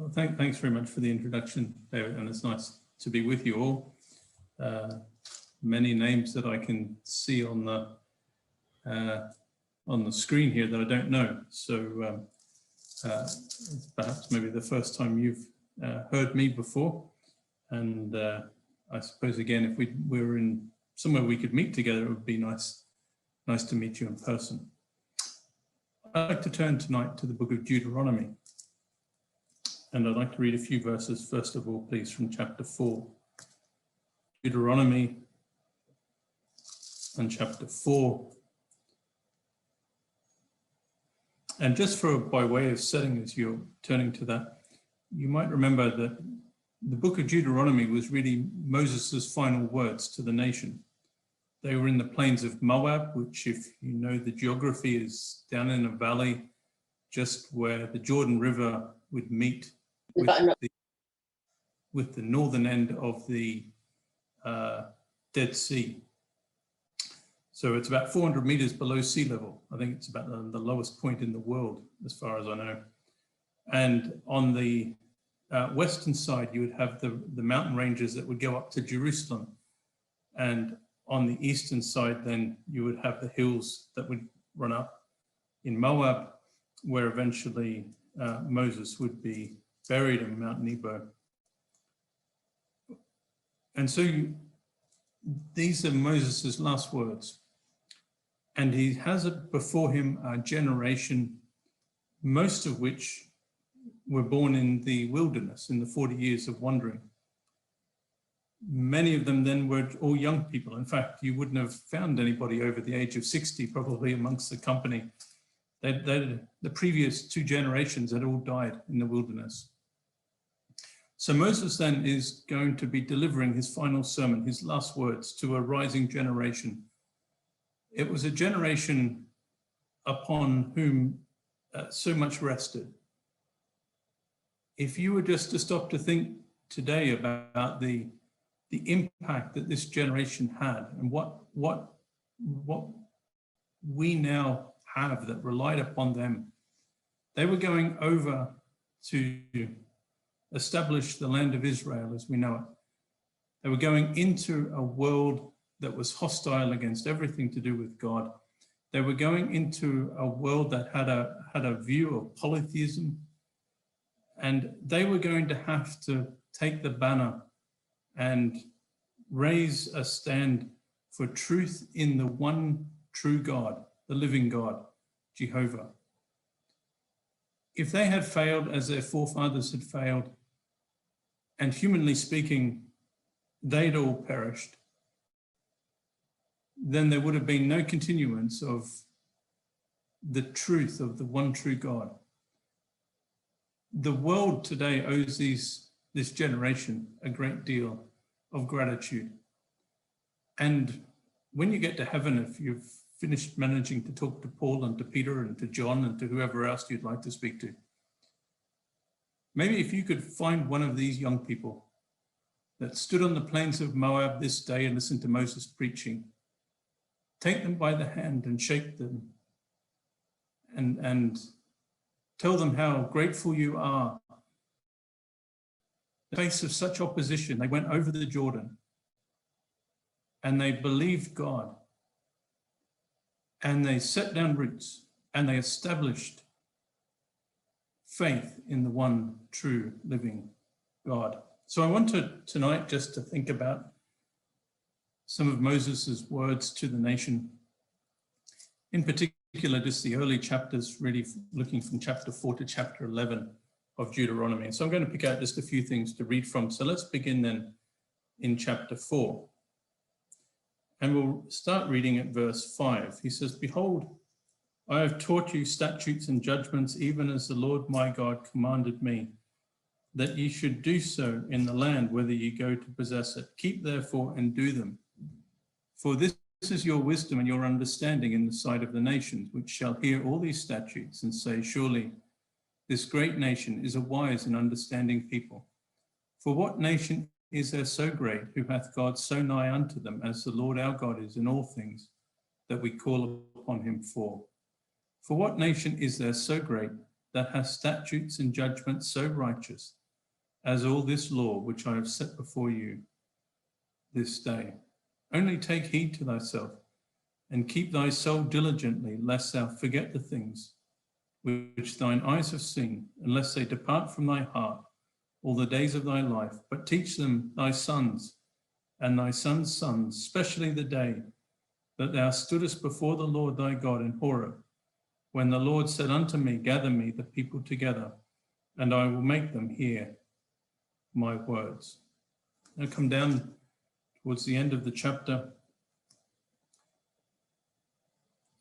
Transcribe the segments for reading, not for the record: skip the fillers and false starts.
Well, thanks very much for the introduction, David, and it's nice to be with you all. Many names that I can see on the screen here that I don't know. So perhaps maybe the first time you've heard me before. And I suppose again, if we were in somewhere we could meet together, it would be nice to meet you in person. I'd like to turn tonight to the book of Deuteronomy. And I'd like to read a few verses, first of all, please, from chapter 4. Deuteronomy and chapter 4. And just by way of setting, as you're turning to that, you might remember that the book of Deuteronomy was really Moses' final words to the nation. They were in the Plains of Moab, which, if you know the geography, is down in a valley just where the Jordan River would meet with the northern end of the Dead Sea. So it's about 400 meters below sea level. I think it's about the lowest point in the world, as far as I know. And on the western side, you would have the mountain ranges that would go up to Jerusalem. And on the eastern side, then you would have the hills that would run up in Moab, where eventually Moses would be buried in Mount Nebo. And so these are Moses' last words. And he has before him a generation, most of which were born in the wilderness in the 40 years of wandering. Many of them then were all young people. In fact, you wouldn't have found anybody over the age of 60 probably amongst the company. The previous two generations had all died in the wilderness. So Moses then is going to be delivering his final sermon, his last words to a rising generation. It was a generation upon whom so much rested. If you were just to stop to think today about the impact that this generation had and what we now have that relied upon them, they were going over to establish the land of Israel as we know it. They were going into a world that was hostile against everything to do with God. They were going into a world that had a view of polytheism, and they were going to have to take the banner and raise a stand for truth in the one true God, the living God, Jehovah. If they had failed as their forefathers had failed, and humanly speaking, they'd all perished, then there would have been no continuance of the truth of the one true God. The world today owes this generation a great deal of gratitude. And when you get to heaven, if you've finished managing to talk to Paul and to Peter and to John and to whoever else you'd like to speak to, maybe if you could find one of these young people that stood on the plains of Moab this day and listened to Moses preaching, take them by the hand and shake them and tell them how grateful you are. In the face of such opposition, they went over the Jordan and they believed God and they set down roots and they established faith in the one true living God. So I want tonight just to think about some of Moses's words to the nation. In particular, just the early chapters, really looking from chapter 4 to chapter 11 of Deuteronomy. And so I'm going to pick out just a few things to read from. So let's begin then in chapter 4. And we'll start reading at verse 5. He says, "Behold, I have taught you statutes and judgments, even as the Lord my God commanded me, that ye should do so in the land, whether ye go to possess it. Keep therefore and do them. For this is your wisdom and your understanding in the sight of the nations, which shall hear all these statutes and say, surely this great nation is a wise and understanding people. For what nation is there so great, who hath God so nigh unto them, as the Lord our God is in all things that we call upon him for? For what nation is there so great, that hath statutes and judgments so righteous as all this law which I have set before you this day. Only take heed to thyself, and keep thy soul diligently, lest thou forget the things which thine eyes have seen, unless they depart from thy heart all the days of thy life. But teach them thy sons and thy sons' sons, especially the day that thou stoodest before the Lord thy God in Horeb, when the Lord said unto me, gather me the people together, and I will make them hear my words. Now come down towards the end of the chapter,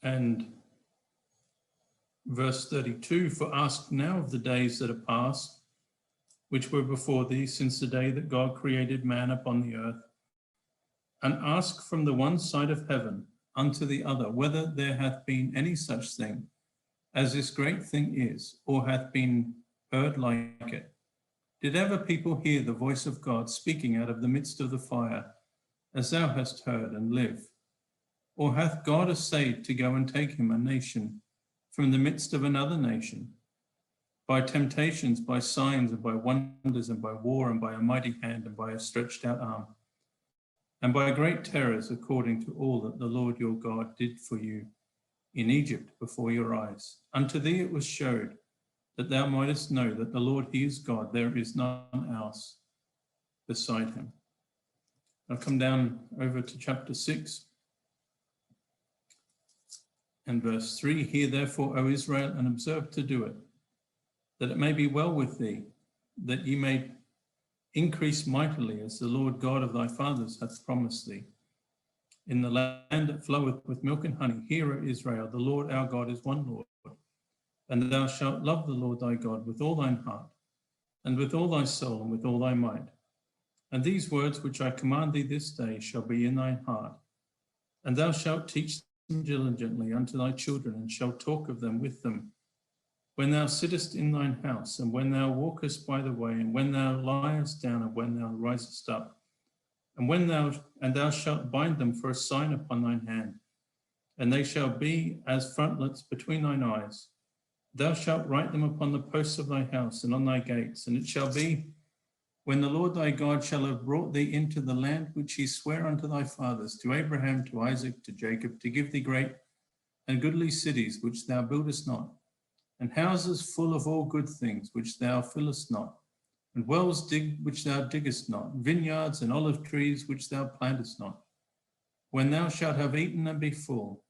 and verse 32, for ask now of the days that are past, which were before thee, since the day that God created man upon the earth, and ask from the one side of heaven unto the other, whether there hath been any such thing as this great thing is, or hath been heard like it. Did ever people hear the voice of God speaking out of the midst of the fire, as thou hast heard, and live? Or hath God essayed to go and take him a nation from the midst of another nation, by temptations, by signs, and by wonders, and by war, and by a mighty hand, and by a stretched out arm, and by great terrors, according to all that the Lord your God did for you in Egypt before your eyes? Unto thee it was showed, that thou mightest know that the Lord, he is God, there is none else beside him. I'll come down over to chapter 6 and verse 3. Hear therefore, O Israel, and observe to do it, that it may be well with thee, that ye may increase mightily, as the Lord God of thy fathers hath promised thee, in the land that floweth with milk and honey. Hear, O Israel, the Lord our God is one Lord, and thou shalt love the Lord thy God with all thine heart, and with all thy soul, and with all thy might. And these words which I command thee this day shall be in thine heart, and thou shalt teach them diligently unto thy children, and shalt talk of them with them, when thou sittest in thine house, and when thou walkest by the way, and when thou liest down, and when thou risest up, and thou shalt bind them for a sign upon thine hand, and they shall be as frontlets between thine eyes. Thou shalt write them upon the posts of thy house and on thy gates. And it shall be, when the Lord thy God shall have brought thee into the land which he sware unto thy fathers, to Abraham, to Isaac, to Jacob, to give thee great and goodly cities which thou buildest not, and houses full of all good things which thou fillest not, and wells which thou diggest not, vineyards and olive trees which thou plantest not. When thou shalt have eaten and be full,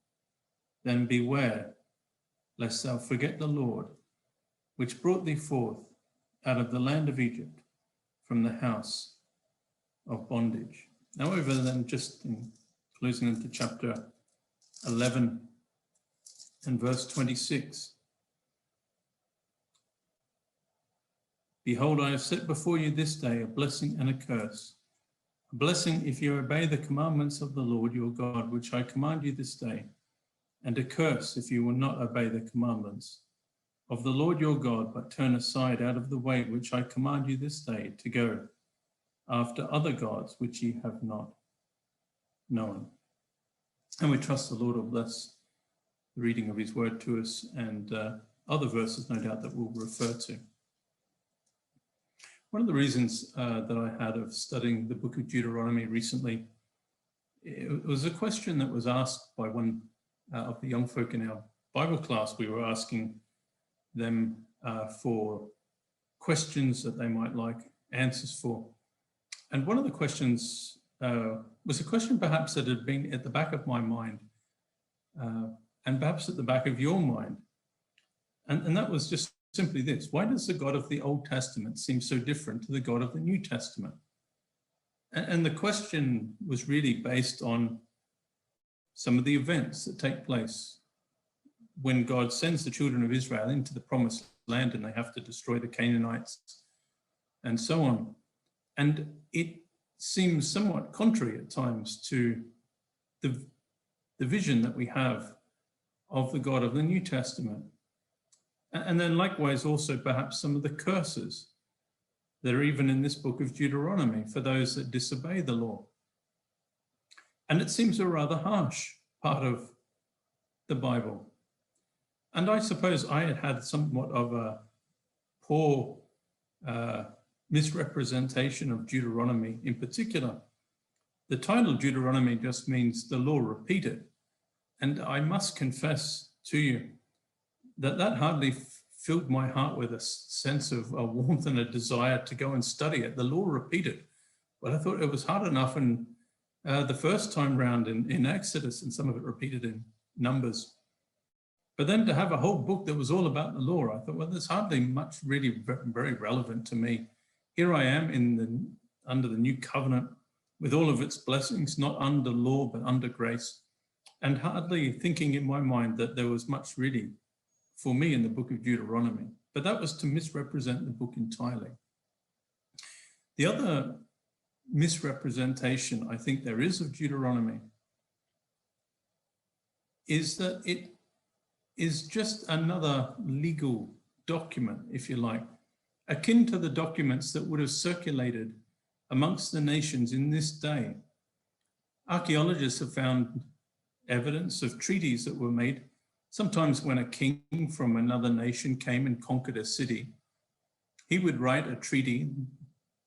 then beware lest thou forget the Lord, which brought thee forth out of the land of Egypt, from the house of bondage. Now over then, just in closing into chapter 11 and verse 26. Behold, I have set before you this day a blessing and a curse. A blessing if you obey the commandments of the Lord your God, which I command you this day, and a curse if you will not obey the commandments of the Lord your God, but turn aside out of the way which I command you this day, to go after other gods which ye have not known. And we trust the Lord will bless the reading of his word to us, and other verses, no doubt, that we'll refer to. One of the reasons that I had of studying the book of Deuteronomy recently, it was a question that was asked by one of the young folk in our Bible class. We were asking them for questions that they might like answers for. And one of the questions was a question perhaps that had been at the back of my mind, and perhaps at the back of your mind. And that was just simply this: why does the God of the Old Testament seem so different to the God of the New Testament? And the question was really based on some of the events that take place when God sends the children of Israel into the promised land, and they have to destroy the Canaanites and so on. And it seems somewhat contrary at times to the vision that we have of the God of the New Testament. And then likewise also perhaps some of the curses that are even in this book of Deuteronomy for those that disobey the law. And it seems a rather harsh part of the Bible. And I suppose I had had somewhat of a poor misrepresentation of Deuteronomy in particular. The title Deuteronomy just means the law repeated. And I must confess to you that that hardly filled my heart with a sense of a warmth and a desire to go and study it. The law repeated. But I thought it was hard enough in the first time round in Exodus, and some of it repeated in Numbers. But then to have a whole book that was all about the law, I thought, well, there's hardly much really very relevant to me. Here I am under the new covenant with all of its blessings, not under law, but under grace, and hardly thinking in my mind that there was much really for me in the book of Deuteronomy. But that was to misrepresent the book entirely. The other misrepresentation I think there is of Deuteronomy is that it is just another legal document, if you like, akin to the documents that would have circulated amongst the nations in this day. Archaeologists have found evidence of treaties that were made, sometimes when a king from another nation came and conquered a city. He would write a treaty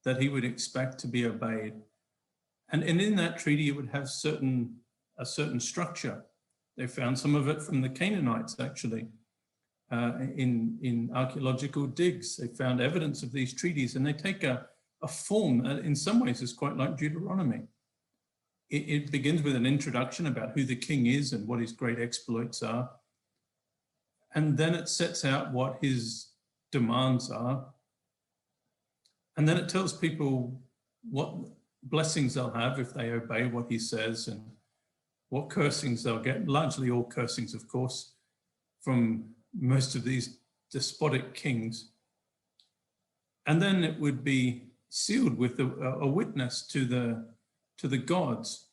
that he would expect to be obeyed. And in that treaty, it would have a certain structure. They found some of it from the Canaanites, actually, in archaeological digs. They found evidence of these treaties, and they take a form that in some ways is quite like Deuteronomy. It begins with an introduction about who the king is and what his great exploits are. And then it sets out what his demands are. And then it tells people what blessings they'll have if they obey what he says, and what cursings they'll get, largely all cursings, of course, from most of these despotic kings. And then it would be sealed with a witness to the gods.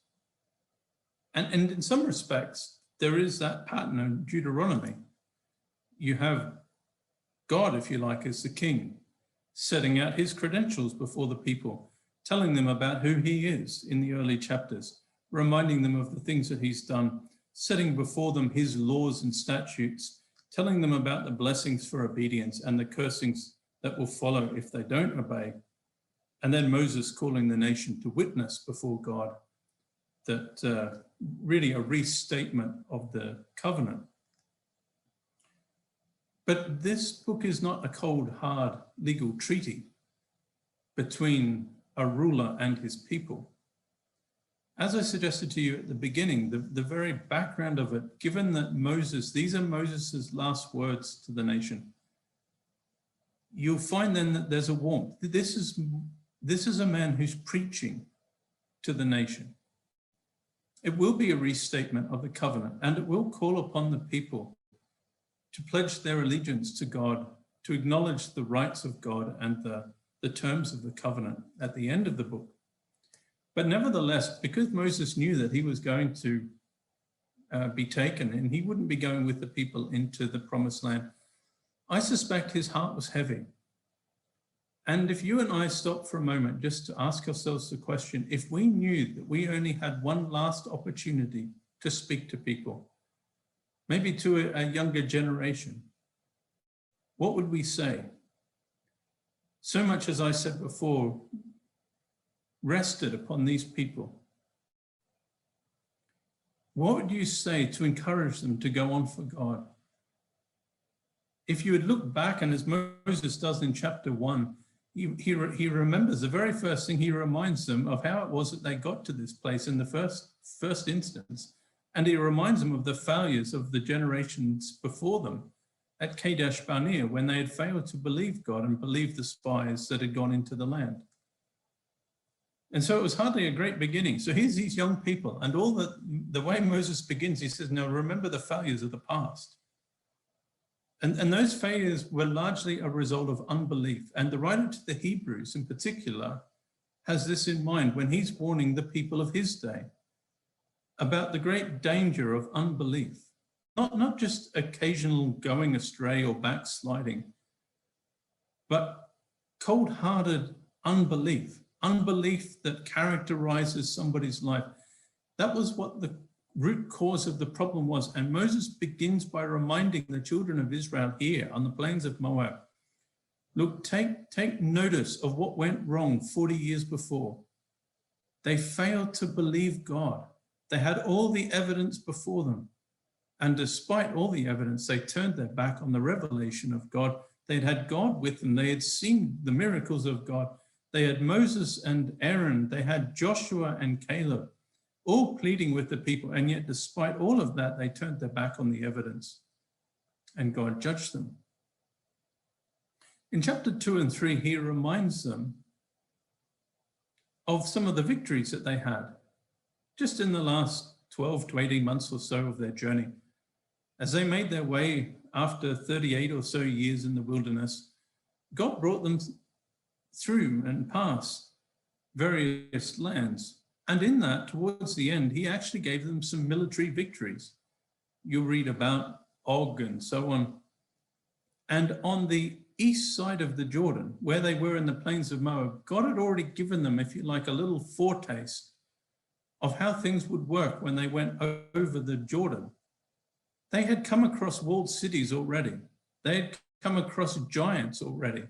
And in some respects, there is that pattern in Deuteronomy. You have God, if you like, as the king, setting out his credentials before the people, telling them about who he is in the early chapters, reminding them of the things that he's done, setting before them his laws and statutes, telling them about the blessings for obedience and the cursings that will follow if they don't obey. And then Moses calling the nation to witness before God, that really a restatement of the covenant. But this book is not a cold, hard legal treaty between a ruler and his people. As I suggested to you at the beginning, the very background of it, given that these are Moses's last words to the nation, you'll find then that there's a warmth. This is a man who's preaching to the nation. It will be a restatement of the covenant, and it will call upon the people to pledge their allegiance to God, to acknowledge the rights of God and the terms of the covenant at the end of the book. But nevertheless, because Moses knew that he was going to be taken and he wouldn't be going with the people into the promised land, I suspect his heart was heavy. And if you and I stop for a moment just to ask ourselves the question, if we knew that we only had one last opportunity to speak to people, maybe to a younger generation, what would we say? So much, as I said before, rested upon these people. What would you say to encourage them to go on for God? If you would look back, and as Moses does in chapter 1, he remembers the very first thing. He reminds them of how it was that they got to this place in the first instance. And he reminds them of the failures of the generations before them at Kadesh Barnea, when they had failed to believe God and believe the spies that had gone into the land. And so it was hardly a great beginning. So here's these young people, and all the way Moses begins, he says, now remember the failures of the past. And those failures were largely a result of unbelief. And the writer to the Hebrews in particular has this in mind when he's warning the people of his day about the great danger of unbelief. Not just occasional going astray or backsliding, but cold-hearted unbelief that characterizes somebody's life. That was what root cause of the problem was. And Moses begins by reminding the children of Israel here on the plains of Moab, look, take notice of what went wrong 40 years before. They failed to believe God. They had all the evidence before them. And despite all the evidence, they turned their back on the revelation of God. They'd had God with them. They had seen the miracles of God. They had Moses and Aaron. They had Joshua and Caleb, all pleading with the people. And yet, despite all of that, they turned their back on the evidence, and God judged them. In chapter 2 and 3, he reminds them of some of the victories that they had just in the last 12 to 18 months or so of their journey. As they made their way after 38 or so years in the wilderness, God brought them through and past various lands. And in that, towards the end, he actually gave them some military victories. You'll read about Og and so on. And on the east side of the Jordan, where they were in the plains of Moab, God had already given them, if you like, a little foretaste of how things would work when they went over the Jordan. They had come across walled cities already. They had come across giants already.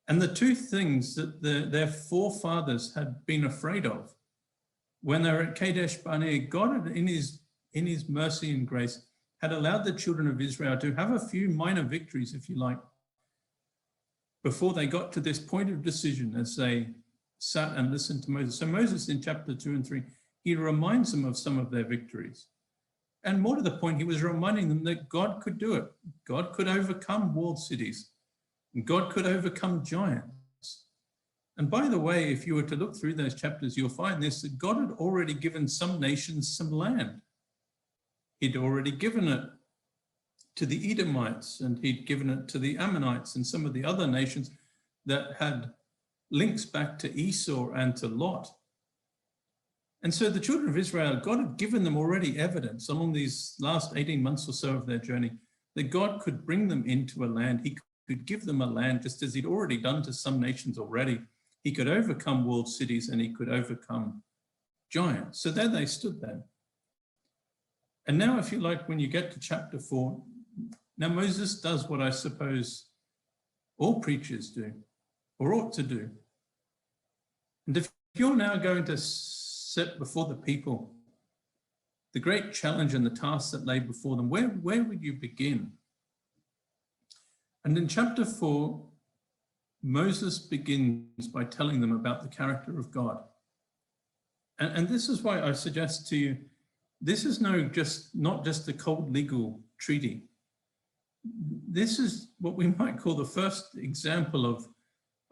And the two things that their forefathers had been afraid of when they were at Kadesh Barnea, God had, in his mercy and grace, had allowed the children of Israel to have a few minor victories, if you like, before they got to this point of decision as they sat and listened to Moses. So Moses in chapter 2 and 3, he reminds them of some of their victories. And more to the point, he was reminding them that God could do it. God could overcome walled cities. And God could overcome giants. And by the way, if you were to look through those chapters, you'll find this, that God had already given some nations some land. He'd already given it to the Edomites, and he'd given it to the Ammonites and some of the other nations that had links back to Esau and to Lot. And so the children of Israel, God had given them already evidence along these last 18 months or so of their journey that God could bring them into a land. He could give them a land just as he'd already done to some nations already. He could overcome walled cities and he could overcome giants. So there they stood then. And now, if you like, when you get to chapter 4, now Moses does what I suppose all preachers do, or ought to do. And if you're now going to set before the people the great challenge and the task that lay before them, where would you begin? And in chapter 4, Moses begins by telling them about the character of God. And this is why I suggest to you, this is not just a cold legal treaty. This is what we might call the first example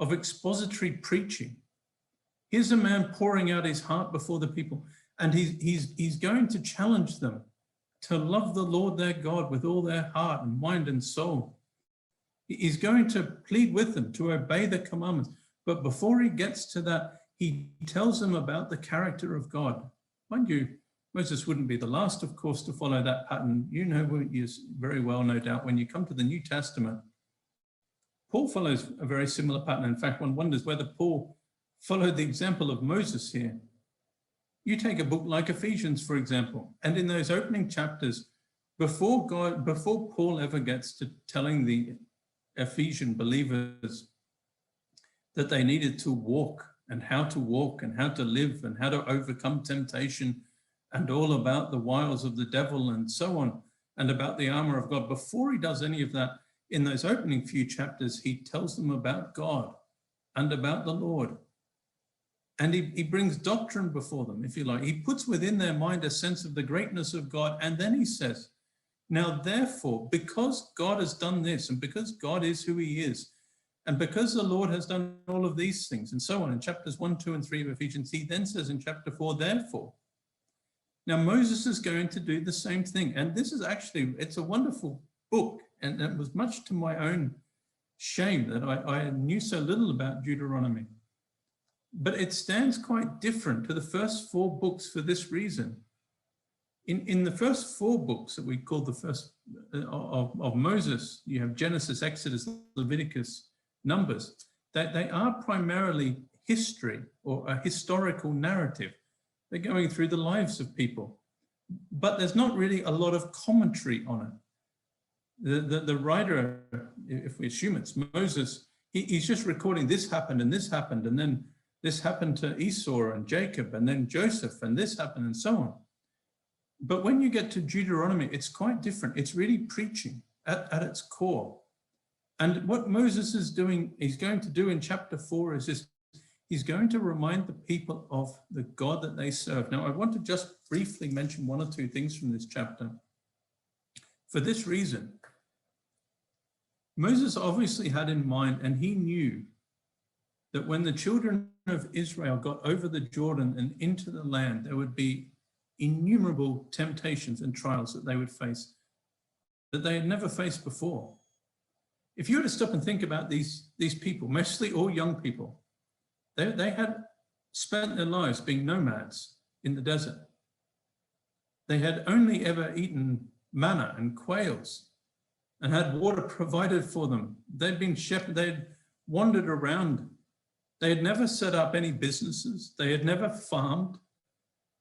of expository preaching. Here's a man pouring out his heart before the people, and he's going to challenge them to love the Lord their God with all their heart and mind and soul. He's going to plead with them to obey the commandments. But before he gets to that, he tells them about the character of God. Mind you, Moses wouldn't be the last, of course, to follow that pattern. You know very well, no doubt, when you come to the New Testament, Paul follows a very similar pattern. In fact, one wonders whether Paul followed the example of Moses here. You take a book like Ephesians, for example, and in those opening chapters, before Paul ever gets to telling the Ephesian believers that they needed to walk and how to live and how to overcome temptation and all about the wiles of the devil and so on, and about the armor of God. Before he does any of that, in those opening few chapters, he tells them about God and about the Lord. And he brings doctrine before them, if you like. He puts within their mind a sense of the greatness of God. And then he says, now, therefore, because God has done this, and because God is who he is, and because the Lord has done all of these things, and so on, in chapters 1, 2, and 3 of Ephesians, he then says in chapter 4, therefore. Now, Moses is going to do the same thing. And this is actually, it's a wonderful book. And it was much to my own shame that I knew so little about Deuteronomy. But it stands quite different to the first 4 books for this reason. In the first 4 books that we call the first of Moses, you have Genesis, Exodus, Leviticus, Numbers, that they are primarily history or a historical narrative. They're going through the lives of people. but there's not really a lot of commentary on it. The writer, if we assume it's Moses, he's just recording this happened, and then this happened to Esau and Jacob, and then Joseph, and this happened, and so on. But when you get to Deuteronomy, it's quite different. It's really preaching at its core. And what Moses is doing, he's going to do in chapter 4 is this. He's going to remind the people of the God that they serve. Now, I want to just briefly mention one or two things from this chapter. For this reason, Moses obviously had in mind, and he knew that when the children of Israel got over the Jordan and into the land, there would be innumerable temptations and trials that they would face that they had never faced before. If you were to stop and think about these people, mostly all young people, they had spent their lives being nomads in the desert. They had only ever eaten manna and quails and had water provided for them. They'd been shepherded, they'd wandered around. They had never set up any businesses. They had never farmed.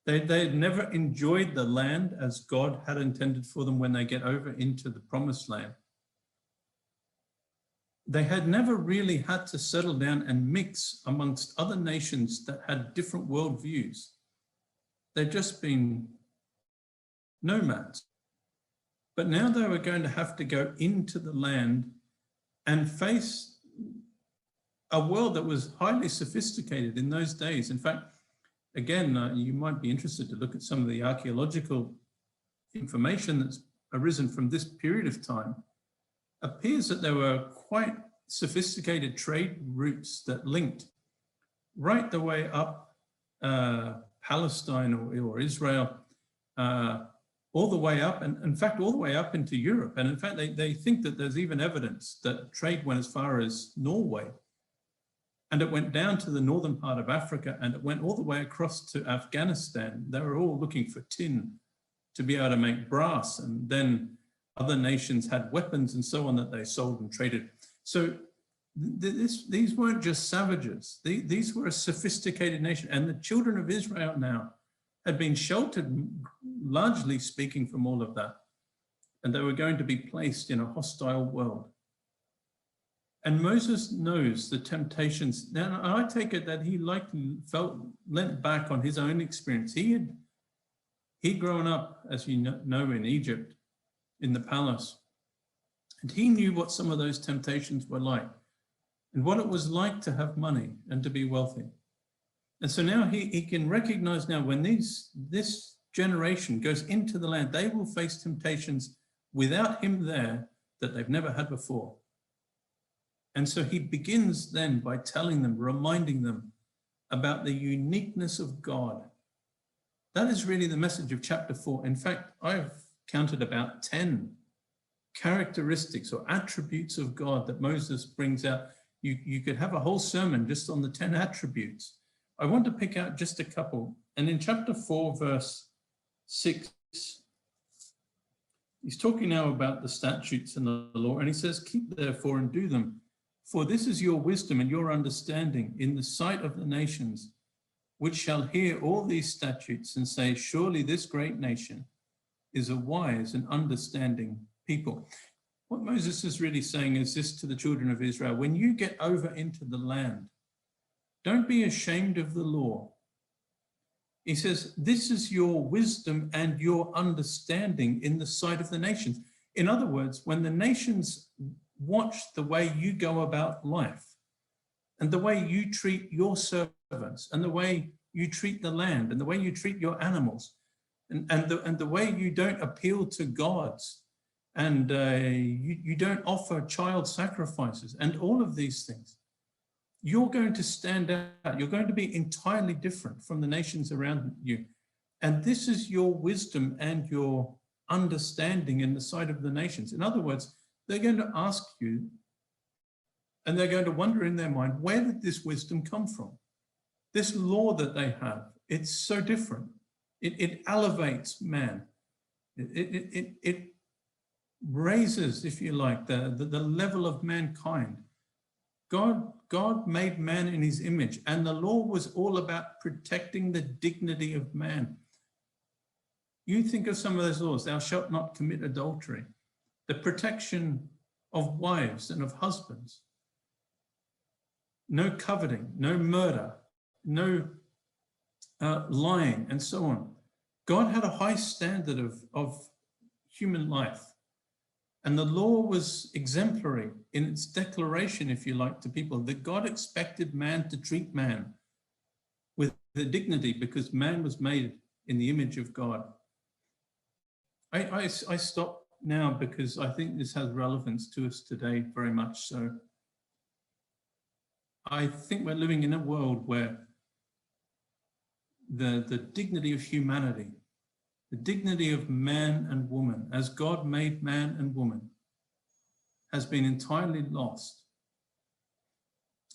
They had never enjoyed the land as God had intended for them when they get over into the promised land. They had never really had to settle down and mix amongst other nations that had different worldviews. They'd just been nomads. But now they were going to have to go into the land and face a world that was highly sophisticated in those days. In fact, again, you might be interested to look at some of the archaeological information that's arisen from this period of time. Appears that there were quite sophisticated trade routes that linked right the way up Palestine or Israel, all the way up, and in fact, all the way up into Europe. And in fact, they think that there's even evidence that trade went as far as Norway. And it went down to the northern part of Africa, and it went all the way across to Afghanistan. They were all looking for tin to be able to make brass, and then other nations had weapons and so on that they sold and traded. So these weren't just savages. These were a sophisticated nation. And the children of Israel now had been sheltered, largely speaking, from all of that. And they were going to be placed in a hostile world. And Moses knows the temptations. Now, I take it that he likely leant back on his own experience. He'd grown up, as you know, in Egypt, in the palace. And he knew what some of those temptations were like and what it was like to have money and to be wealthy. And so now he can recognize now when this generation goes into the land, they will face temptations without him there that they've never had before. And so he begins then by telling them, reminding them about the uniqueness of God. That is really the message of chapter 4. In fact, I've counted about 10 characteristics or attributes of God that Moses brings out. You could have a whole sermon just on the 10 attributes. I want to pick out just a couple. And in chapter 4, verse 6, he's talking now about the statutes and the law. And he says, keep therefore and do them. For this is your wisdom and your understanding in the sight of the nations, which shall hear all these statutes and say, surely this great nation is a wise and understanding people. What Moses is really saying is this to the children of Israel: when you get over into the land, don't be ashamed of the law. He says, this is your wisdom and your understanding in the sight of the nations. In other words, when the nations watch the way you go about life and the way you treat your servants and the way you treat the land and the way you treat your animals and the way you don't appeal to gods and you don't offer child sacrifices and all of these things, you're going to stand out. You're going to be entirely different from the nations around you. And this is your wisdom and your understanding in the sight of the nations. In other words, they're going to ask you, and they're going to wonder in their mind, where did this wisdom come from? This law that they have, it's so different. It elevates man. It raises, if you like, the level of mankind. God made man in his image, and the law was all about protecting the dignity of man. You think of some of those laws: thou shalt not commit adultery, the protection of wives and of husbands, no coveting, no murder, no lying, and so on. God had a high standard of human life. And the law was exemplary in its declaration, if you like, to people, that God expected man to treat man with the dignity because man was made in the image of God. I stop now because I think this has relevance to us today, very much so. I think we're living in a world where the dignity of humanity, the dignity of man and woman, as God made man and woman, has been entirely lost.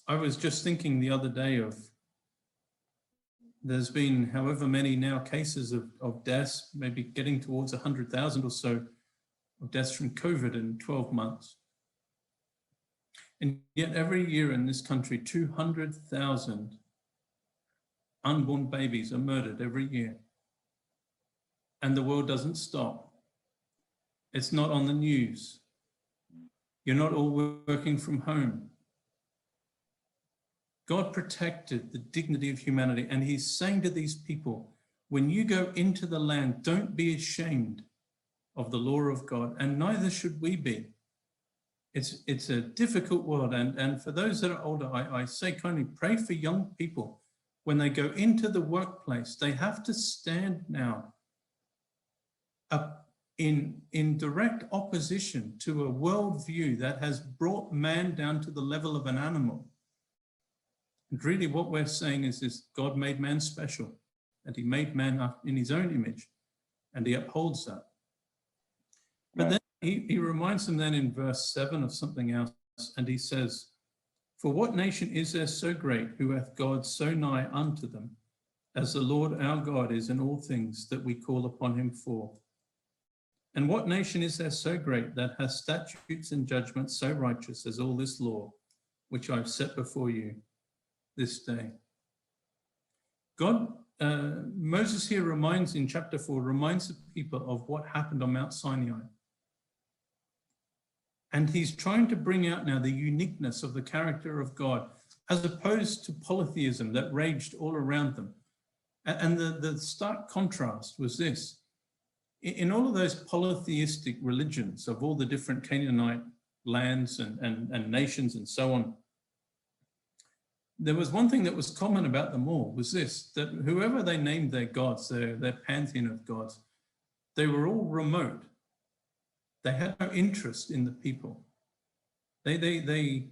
I was just thinking the other day of, there's been however many now cases of deaths, maybe getting towards 100,000 or so of deaths from COVID in 12 months. And yet every year in this country, 200,000 unborn babies are murdered every year. And the world doesn't stop. It's not on the news. You're not all working from home. God protected the dignity of humanity, and he's saying to these people, when you go into the land, don't be ashamed of the law of God, and neither should we be. It's a difficult world, and for those that are older, I say kindly, pray for young people. When they go into the workplace, they have to stand now in direct opposition to a worldview that has brought man down to the level of an animal. And really what we're saying is this: God made man special, and he made man up in his own image, and he upholds that. But then he reminds them then in verse 7 of something else, and he says, for what nation is there so great, who hath God so nigh unto them, as the Lord our God is in all things that we call upon him for? And what nation is there so great, that hath statutes and judgments so righteous as all this law, which I've set before you this day? God, Moses here in chapter 4, reminds the people of what happened on Mount Sinai. And he's trying to bring out now the uniqueness of the character of God, as opposed to polytheism that raged all around them. And the stark contrast was this: in all of those polytheistic religions of all the different Canaanite lands and nations and so on, there was one thing that was common about them all, was this: that whoever they named their gods, their pantheon of gods, they were all remote. They had no interest in the people. The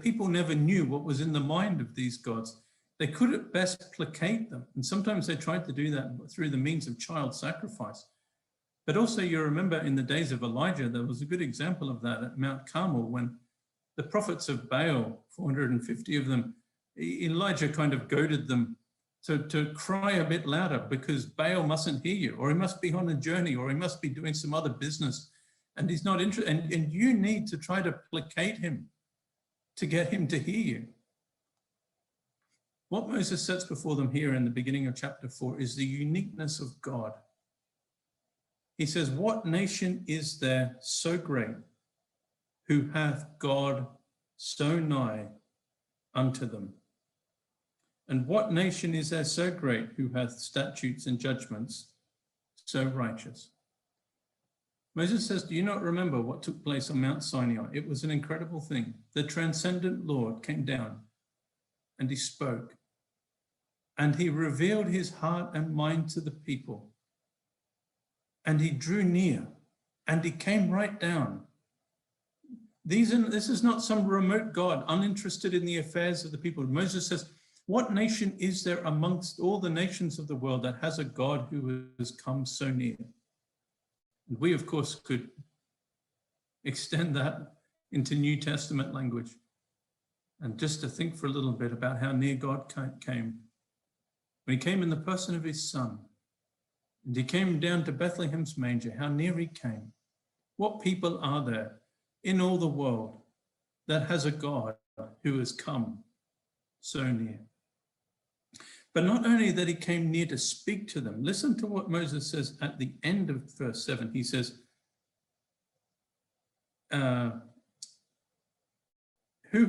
people never knew what was in the mind of these gods. They could at best placate them. And sometimes they tried to do that through the means of child sacrifice. But also you remember in the days of Elijah, there was a good example of that at Mount Carmel, when the prophets of Baal, 450 of them, Elijah kind of goaded them to cry a bit louder, because Baal mustn't hear you, or he must be on a journey, or he must be doing some other business, and he's not interested. And you need to try to placate him to get him to hear you. What Moses sets before them here in the beginning of chapter 4 is the uniqueness of God. He says, what nation is there so great, who hath God so nigh unto them? And what nation is there so great, who hath statutes and judgments so righteous? Moses says, do you not remember what took place on Mount Sinai? It was an incredible thing. The transcendent Lord came down and he spoke, and he revealed his heart and mind to the people. And he drew near and he came right down. This is not some remote God uninterested in the affairs of the people. Moses says, what nation is there amongst all the nations of the world that has a God who has come so near? And we, of course, could extend that into New Testament language. And just to think for a little bit about how near God came. When he came in the person of his son, and he came down to Bethlehem's manger, how near he came. What people are there in all the world that has a God who has come so near? But not only that he came near to speak to them, listen to what Moses says at the end of verse 7. He says, who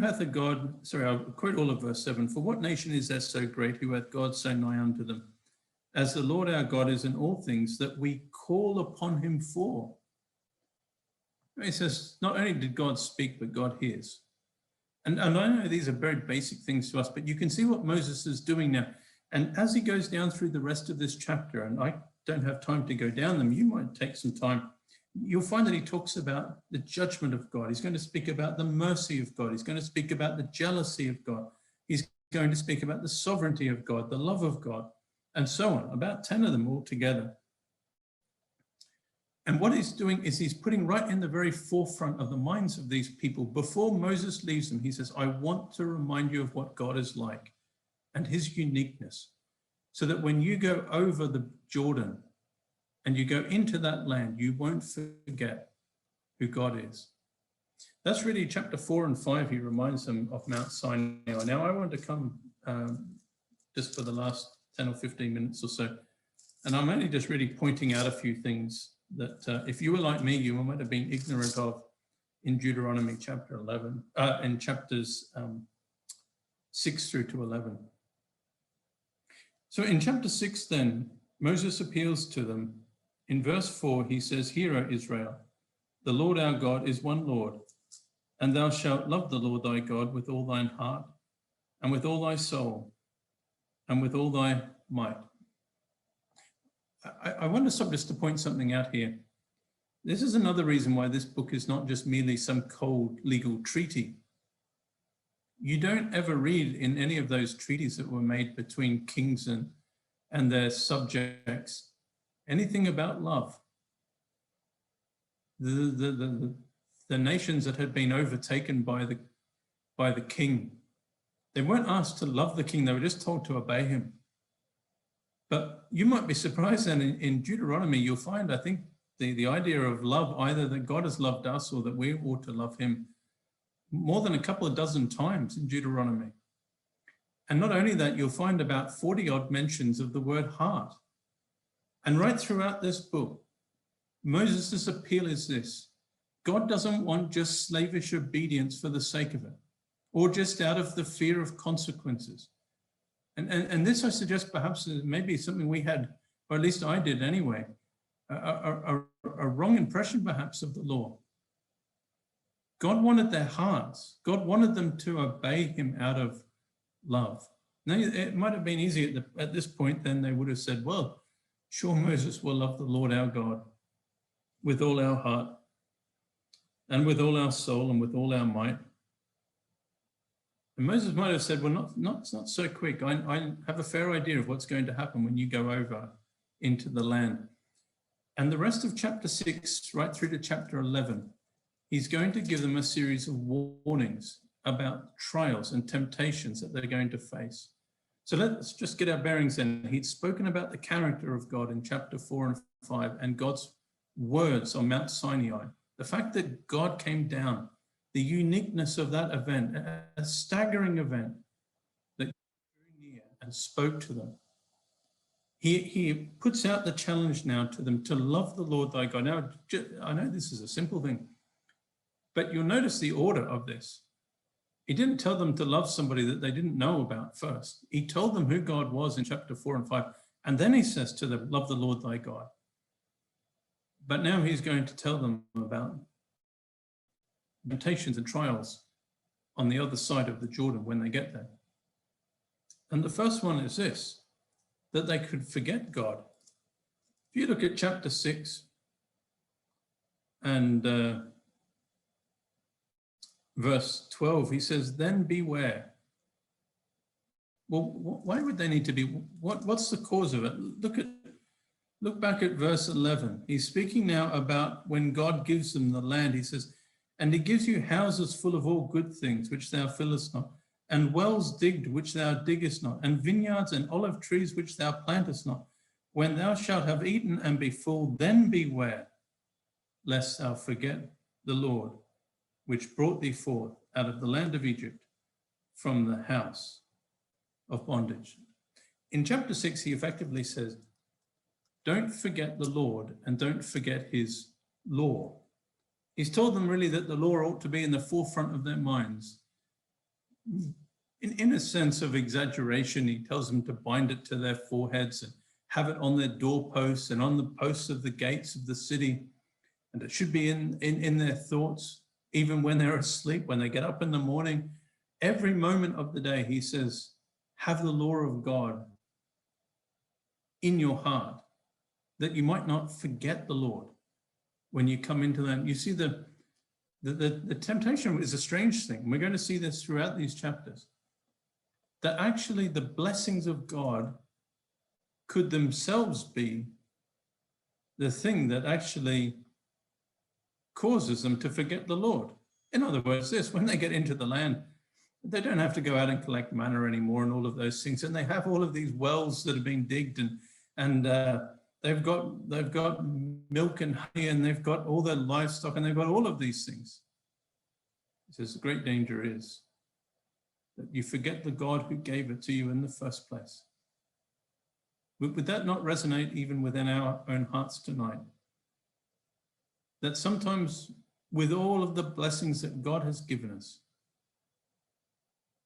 hath a God, sorry, I'll quote all of verse 7. For what nation is there so great, who hath God so nigh unto them, as the Lord our God is in all things that we call upon him for? He says, not only did God speak, but God hears. And I know these are very basic things to us, but you can see what Moses is doing now. And as he goes down through the rest of this chapter, and I don't have time to go down them, you might take some time, you'll find that he talks about the judgment of God. He's going to speak about the mercy of God. He's going to speak about the jealousy of God. He's going to speak about the sovereignty of God, the love of God, and so on, about 10 of them all together. And what he's doing is he's putting right in the very forefront of the minds of these people. Before Moses leaves them, he says, I want to remind you of what God is like and his uniqueness, so that when you go over the Jordan and you go into that land, you won't forget who God is. That's really chapter 4 and 5. He reminds them of Mount Sinai. Now, I want to come just for the last 10 or 15 minutes or so, and I'm only just really pointing out a few things that if you were like me, you might have been ignorant of in Deuteronomy chapter 11, in chapters 6 through to 11. So in chapter 6 then, Moses appeals to them. In verse 4, he says, Hear, O Israel, the Lord our God is one Lord, and thou shalt love the Lord thy God with all thine heart, and with all thy soul, and with all thy might. I want to stop just to point something out here. This is another reason why this book is not just merely some cold legal treaty. You don't ever read in any of those treaties that were made between kings and their subjects anything about love. The nations that had been overtaken by the king, they weren't asked to love the king, they were just told to obey him. But you might be surprised that in Deuteronomy, you'll find, I think, the idea of love, either that God has loved us or that we ought to love him, more than a couple of dozen times in Deuteronomy. And not only that, you'll find about 40 odd mentions of the word heart. And right throughout this book, Moses' appeal is this: God doesn't want just slavish obedience for the sake of it, or just out of the fear of consequences. And this, I suggest, perhaps maybe something we had, or at least I did anyway, a wrong impression perhaps of the law. God wanted their hearts. God wanted them to obey him out of love. Now, it might have been easy at this point, then they would have said, well, sure, Moses will love the Lord our God with all our heart and with all our soul and with all our might. And Moses might have said, well, not so quick. I have a fair idea of what's going to happen when you go over into the land. And the rest of chapter 6, right through to chapter 11, he's going to give them a series of warnings about trials and temptations that they're going to face. So let's just get our bearings in. He'd spoken about the character of God in chapter 4 and 5 and God's words on Mount Sinai. The fact that God came down, the uniqueness of that event, a staggering event that drew near and spoke to them. He puts out the challenge now to them to love the Lord thy God. Now, I know this is a simple thing, but you'll notice the order of this. He didn't tell them to love somebody that they didn't know about first. He told them who God was in chapter 4 and 5. And then he says to them, love the Lord thy God. But now he's going to tell them about temptations and trials on the other side of the Jordan when they get there. And the first one is this, that they could forget God. If you look at chapter 6 and verse 12, he says, then beware. Well, why would they need to be? What's the cause of it? Look back at verse 11. He's speaking now about when God gives them the land. He says, and he gives you houses full of all good things, which thou fillest not, and wells digged, which thou diggest not, and vineyards and olive trees, which thou plantest not. When thou shalt have eaten and be full, then beware, lest thou forget the Lord, which brought thee forth out of the land of Egypt from the house of bondage. in chapter 6, he effectively says, don't forget the Lord and don't forget his law. He's told them really that the law ought to be in the forefront of their minds. In a sense of exaggeration, he tells them to bind it to their foreheads and have it on their doorposts and on the posts of the gates of the city. And it should be in their thoughts, even when they're asleep, when they get up in the morning. Every moment of the day, he says, have the law of God in your heart, that you might not forget the Lord when you come into them. You see, the temptation is a strange thing. We're going to see this throughout these chapters, that actually the blessings of God could themselves be the thing that actually causes them to forget the Lord. In other words, when they get into the land, they don't have to go out and collect manna anymore and all of those things. And they have all of these wells that have been digged, and they've got milk and honey, and they've got all their livestock, and they've got all of these things. He says the great danger is that you forget the God who gave it to you in the first place. Would that not resonate even within our own hearts tonight? That sometimes with all of the blessings that God has given us,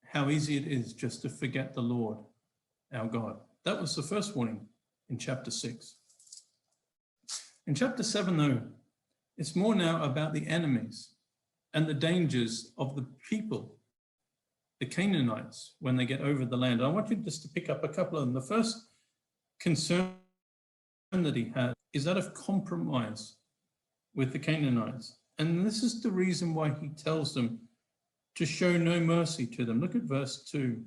how easy it is just to forget the Lord, our God. That was the first warning in chapter 6. In chapter 7, though, it's more now about the enemies and the dangers of the people, the Canaanites, when they get over the land. I want you just to pick up a couple of them. The first concern that he had is that of compromise with the Canaanites. And this is the reason why he tells them to show no mercy to them. Look at verse 2.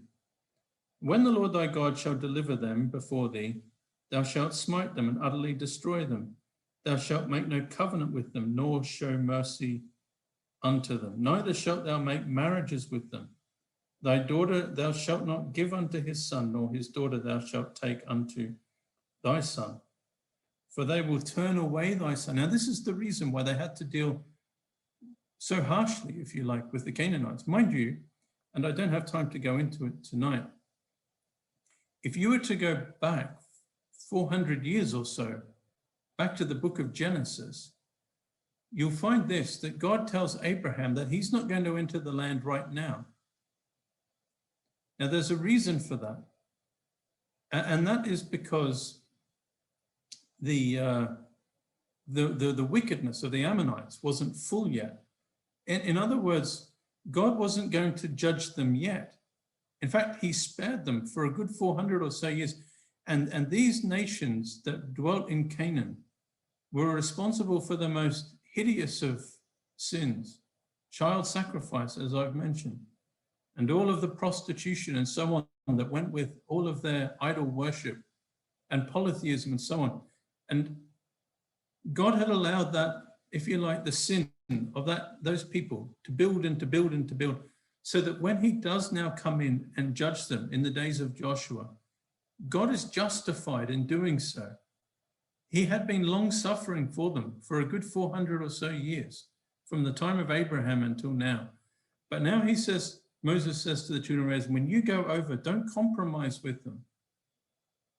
When the Lord thy God shall deliver them before thee, thou shalt smite them and utterly destroy them. Thou shalt make no covenant with them, nor show mercy unto them. Neither shalt thou make marriages with them. Thy daughter thou shalt not give unto his son, nor his daughter thou shalt take unto thy son. For they will turn away thy son. Now this is the reason why they had to deal so harshly, if you like, with the Canaanites. Mind you, and I don't have time to go into it tonight, if you were to go back 400 years or so, back to the book of Genesis, you'll find this, that God tells Abraham that he's not going to enter the land right now. Now, there's a reason for that. And that is because the wickedness of the Ammonites wasn't full yet. In other words, God wasn't going to judge them yet. In fact, he spared them for a good 400 or so years. And these nations that dwelt in Canaan were responsible for the most hideous of sins, child sacrifice, as I've mentioned, and all of the prostitution and so on that went with all of their idol worship and polytheism and so on. And God had allowed that, if you like, the sin of those people to build and to build and to build, so that when he does now come in and judge them in the days of Joshua, God is justified in doing so. He had been long suffering for them for a good 400 or so years, from the time of Abraham until now. But now he says, Moses says to the children of Israel, when you go over, don't compromise with them.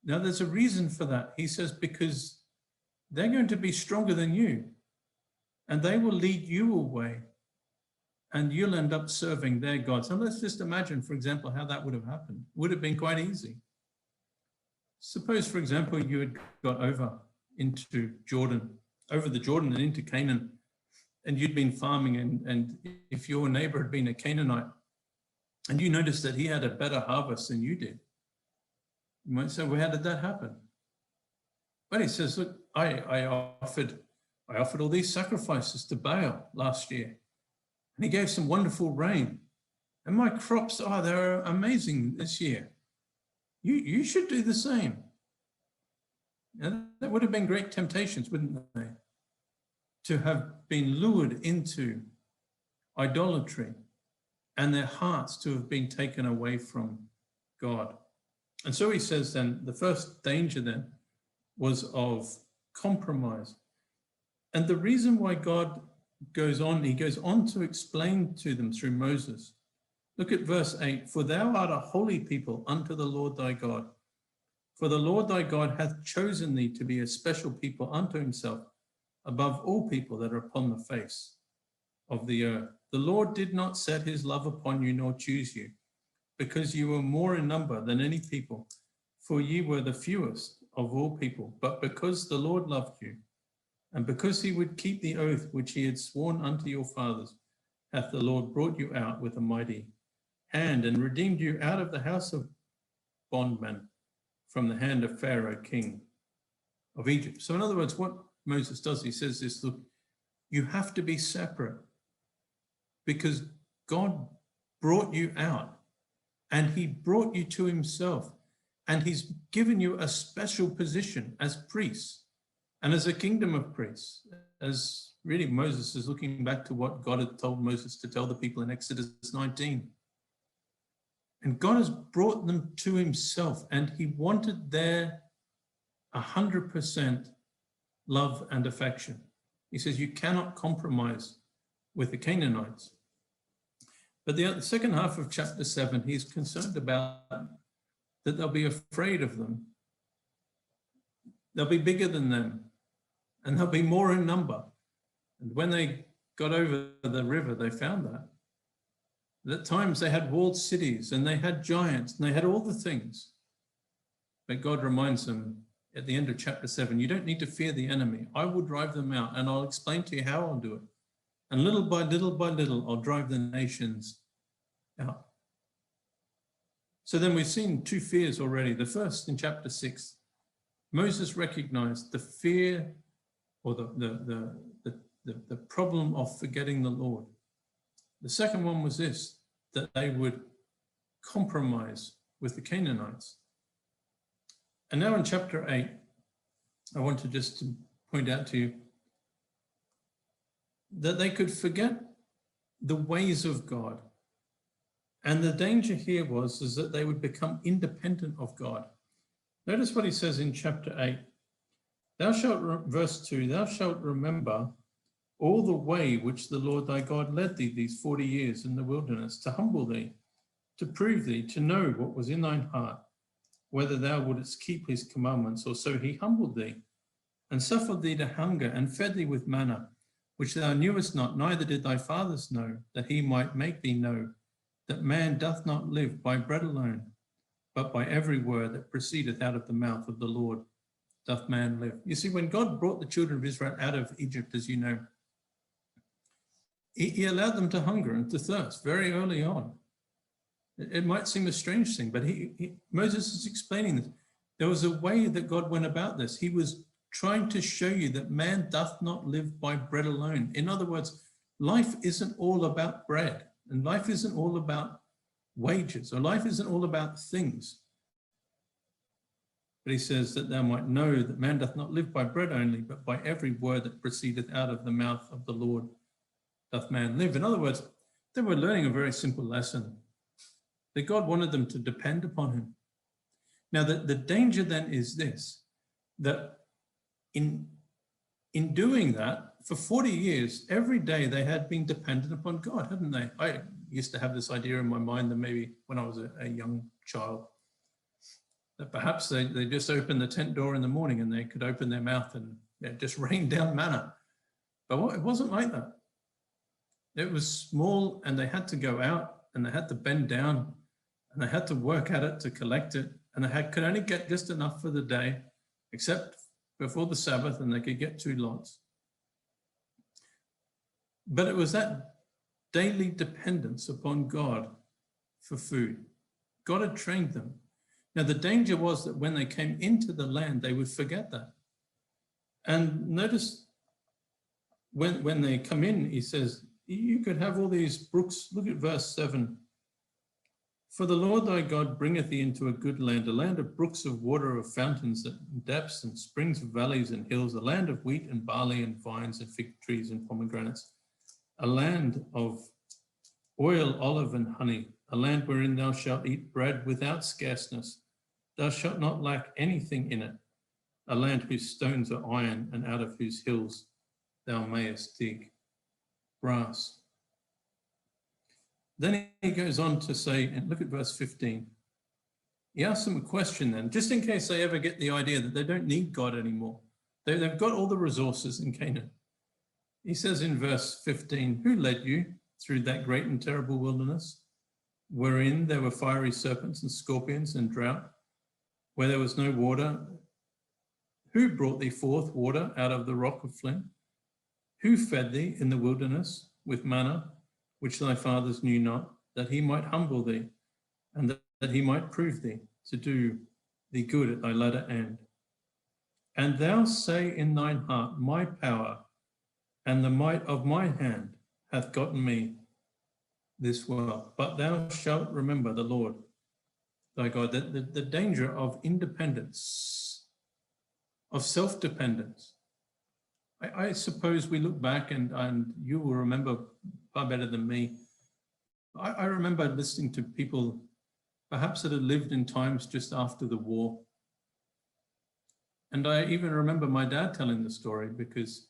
Now there's a reason for that. He says, because they're going to be stronger than you, and they will lead you away, and you'll end up serving their gods. And let's just imagine, for example, how that would have happened. Would have been quite easy. Suppose, for example, you had got over into Jordan, over the Jordan and into Canaan, and you'd been farming, and if your neighbor had been a Canaanite, and you noticed that he had a better harvest than you did, you might say, well, how did that happen? But he says, look, I offered all these sacrifices to Baal last year, and he gave some wonderful rain, and my crops, they're amazing this year. You should do the same. Now, that would have been great temptations, wouldn't they? To have been lured into idolatry and their hearts to have been taken away from God. And so he says then, the first danger then was of compromise. And the reason why God goes on to explain to them through Moses. Look at verse 8. For thou art a holy people unto the Lord thy God. For the Lord thy God hath chosen thee to be a special people unto himself, above all people that are upon the face of the earth. The Lord did not set his love upon you, nor choose you, because you were more in number than any people, for ye were the fewest of all people, but because the Lord loved you, and because he would keep the oath which he had sworn unto your fathers, hath the Lord brought you out with a mighty hand, and redeemed you out of the house of bondmen, from the hand of Pharaoh, king of Egypt. So in other words, what Moses does, he says this, look, you have to be separate because God brought you out and he brought you to himself, and he's given you a special position as priests and as a kingdom of priests. As really Moses is looking back to what God had told Moses to tell the people in Exodus 19. And God has brought them to himself, and he wanted their 100% love and affection. He says you cannot compromise with the Canaanites. But the second half of chapter 7, he's concerned about that they'll be afraid of them. They'll be bigger than them, and they'll be more in number. And when they got over the river, they found that. At times they had walled cities, and they had giants, and they had all the things. But God reminds them at the end of chapter 7, you don't need to fear the enemy. I will drive them out, and I'll explain to you how I'll do it. And little by little, I'll drive the nations out. So then we've seen two fears already. The first in chapter 6, Moses recognized the fear or the problem of forgetting the Lord. The second one was this, that they would compromise with the Canaanites. And now in chapter 8, I want to just point out to you that they could forget the ways of God. And the danger here is that they would become independent of God. Notice what he says in chapter 8. Verse 2, thou shalt remember all the way which the Lord thy God led thee these 40 years in the wilderness, to humble thee, to prove thee, to know what was in thine heart, whether thou wouldest keep his commandments, or so he humbled thee, and suffered thee to hunger, and fed thee with manna, which thou knewest not, neither did thy fathers know, that he might make thee know that man doth not live by bread alone, but by every word that proceedeth out of the mouth of the Lord doth man live. You see, when God brought the children of Israel out of Egypt, as you know, he allowed them to hunger and to thirst very early on. It might seem a strange thing, but Moses is explaining this. There was a way that God went about this. He was trying to show you that man doth not live by bread alone. In other words, life isn't all about bread, and life isn't all about wages, or life isn't all about things. But he says that thou might know that man doth not live by bread only, but by every word that proceedeth out of the mouth of the Lord doth man live. In other words, they were learning a very simple lesson, that God wanted them to depend upon him. Now, the danger then is this, that in doing that, for 40 years, every day they had been dependent upon God, hadn't they? I used to have this idea in my mind that maybe when I was a young child, that perhaps they just opened the tent door in the morning and they could open their mouth and just rain down manna. But it wasn't like that. It was small, and they had to go out and they had to bend down and they had to work at it to collect it. And they could only get just enough for the day, except before the Sabbath, and they could get 2 lots. But it was that daily dependence upon God for food. God had trained them. Now, the danger was that when they came into the land, they would forget that. And notice when they come in, he says, you could have all these brooks. Look at verse 7. For the Lord thy God bringeth thee into a good land, a land of brooks of water, of fountains and depths and springs of valleys and hills, a land of wheat and barley and vines and fig trees and pomegranates, a land of oil, olive and honey, a land wherein thou shalt eat bread without scarceness. Thou shalt not lack anything in it, a land whose stones are iron, and out of whose hills thou mayest dig brass. Then he goes on to say, and look at verse 15, he asks them a question then, just in case they ever get the idea that they don't need God anymore. They've got all the resources in Canaan. He says in verse 15, who led you through that great and terrible wilderness, wherein there were fiery serpents and scorpions and drought, where there was no water? Who brought thee forth water out of the rock of flint? Who fed thee in the wilderness with manna, which thy fathers knew not, that he might humble thee, and that he might prove thee, to do thee good at thy latter end? And thou say in thine heart, my power and the might of my hand hath gotten me this wealth. But thou shalt remember the Lord thy God, the danger of independence, of self-dependence. I suppose we look back, and you will remember far better than me. I remember listening to people perhaps that had lived in times just after the war. And I even remember my dad telling the story, because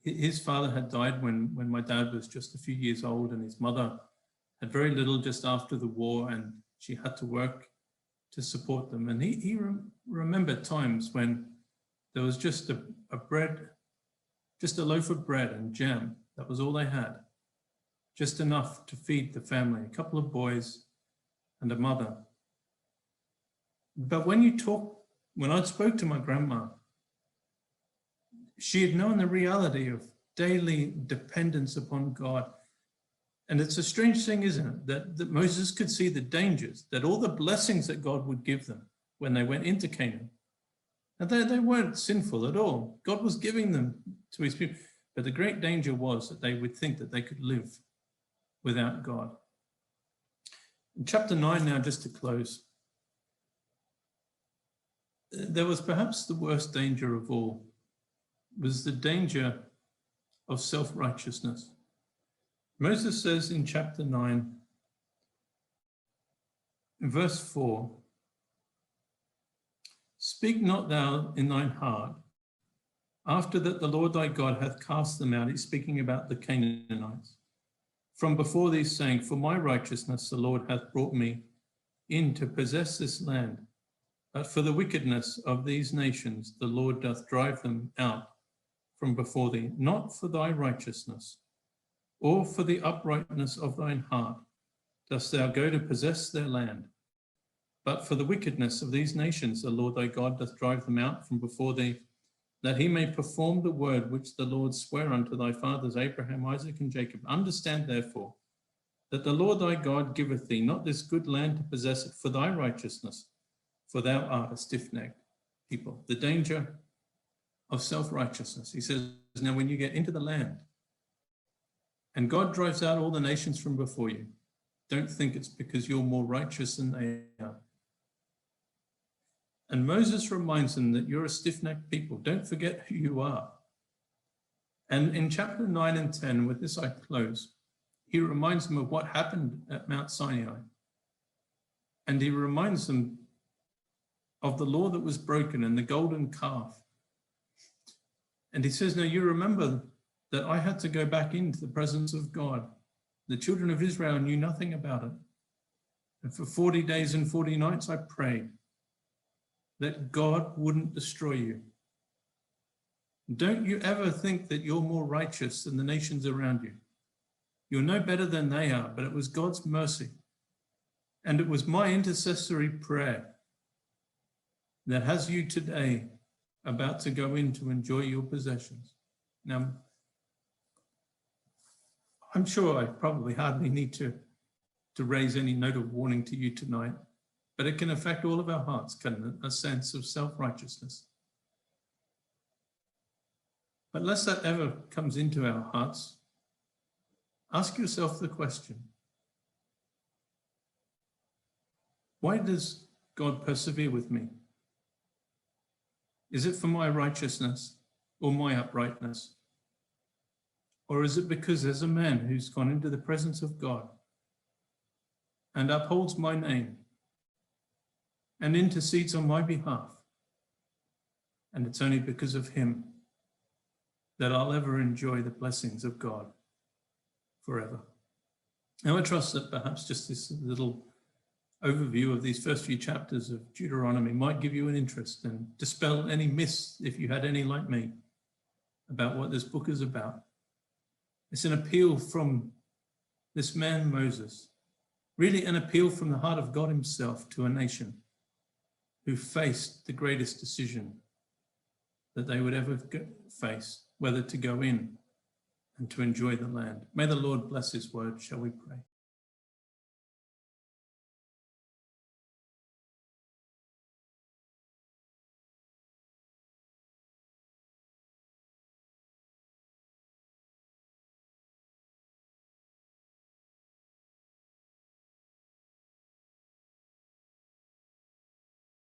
his father had died when my dad was just a few years old, and his mother had very little just after the war, and she had to work to support them. And he remembered times when there was just a loaf of bread and jam. That was all they had. Just enough to feed the family, a couple of boys and a mother. But when I spoke to my grandma, she had known the reality of daily dependence upon God. And it's a strange thing, isn't it, that Moses could see the dangers, that all the blessings that God would give them when they went into Canaan, and they weren't sinful at all. God was giving them to his people. But the great danger was that they would think that they could live without God. In chapter 9 now, just to close, there was perhaps the worst danger of all, was the danger of self-righteousness. Moses says in chapter 9, in verse 4, speak not thou in thine heart, after that the Lord thy God hath cast them out. He's speaking about the Canaanites. From before thee, saying, for my righteousness the Lord hath brought me in to possess this land. But for the wickedness of these nations the Lord doth drive them out from before thee, not for thy righteousness, or for the uprightness of thine heart dost thou go to possess their land. But for the wickedness of these nations the Lord thy God doth drive them out from before thee, that he may perform the word which the Lord sware unto thy fathers Abraham, Isaac, and Jacob. Understand therefore that the Lord thy God giveth thee not this good land to possess it for thy righteousness, for thou art a stiff-necked people. The danger of self-righteousness. He says, now when you get into the land and God drives out all the nations from before you, don't think it's because you're more righteous than they are. And Moses reminds them that you're a stiff-necked people. Don't forget who you are. And in chapter 9 and 10, with this I close, he reminds them of what happened at Mount Sinai. And he reminds them of the law that was broken and the golden calf. And he says, now you remember that I had to go back into the presence of God. The children of Israel knew nothing about it. And for 40 days and 40 nights I prayed that God wouldn't destroy you. Don't you ever think that you're more righteous than the nations around you. You're no better than they are, but it was God's mercy. And it was my intercessory prayer that has you today about to go in to enjoy your possessions. Now, I'm sure I probably hardly need to raise any note of warning to you tonight, but it can affect all of our hearts, can it? A sense of self-righteousness. But unless that ever comes into our hearts, ask yourself the question, why does God persevere with me? Is it for my righteousness or my uprightness? Or is it because there's a man who's gone into the presence of God and upholds my name and intercedes on my behalf? And it's only because of him that I'll ever enjoy the blessings of God forever. Now I trust that perhaps just this little overview of these first few chapters of Deuteronomy might give you an interest and dispel any myths, if you had any like me, about what this book is about. It's an appeal from this man, Moses, really an appeal from the heart of God himself to a nation who faced the greatest decision that they would ever face, whether to go in and to enjoy the land. May the Lord bless his word. Shall we pray?